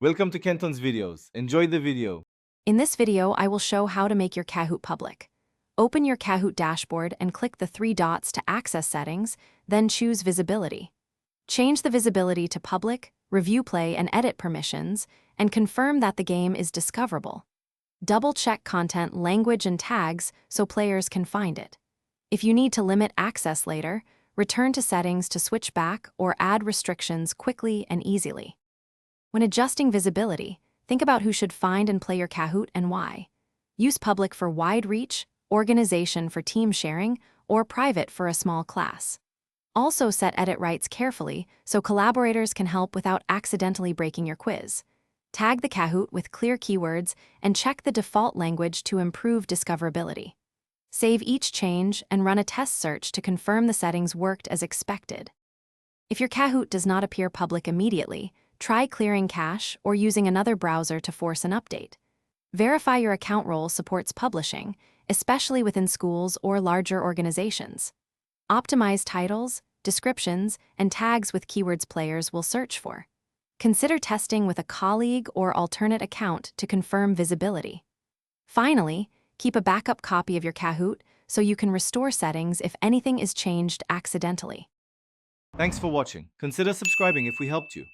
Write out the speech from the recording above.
Welcome to Kenton's videos. Enjoy the video. In this video, I will show how to make your Kahoot public. Open your Kahoot dashboard and click the three dots to access settings, then choose Visibility. Change the visibility to Public, Review Play and Edit permissions, and confirm that the game is discoverable. Double-check content, language, and tags so players can find it. If you need to limit access later, return to Settings to switch back or add restrictions quickly and easily. When adjusting visibility, think about who should find and play your Kahoot and why. Use public for wide reach, organization for team sharing, or private for a small class. Also set edit rights carefully so collaborators can help without accidentally breaking your quiz. Tag the Kahoot with clear keywords and check the default language to improve discoverability. Save each change and run a test search to confirm the settings worked as expected. If your Kahoot does not appear public immediately, try clearing cache or using another browser to force an update. Verify your account role supports publishing, especially within schools or larger organizations. Optimize titles, descriptions, and tags with keywords players will search for. Consider testing with a colleague or alternate account to confirm visibility. Finally, keep a backup copy of your Kahoot so you can restore settings if anything is changed accidentally. Thanks for watching. Consider subscribing if we helped you.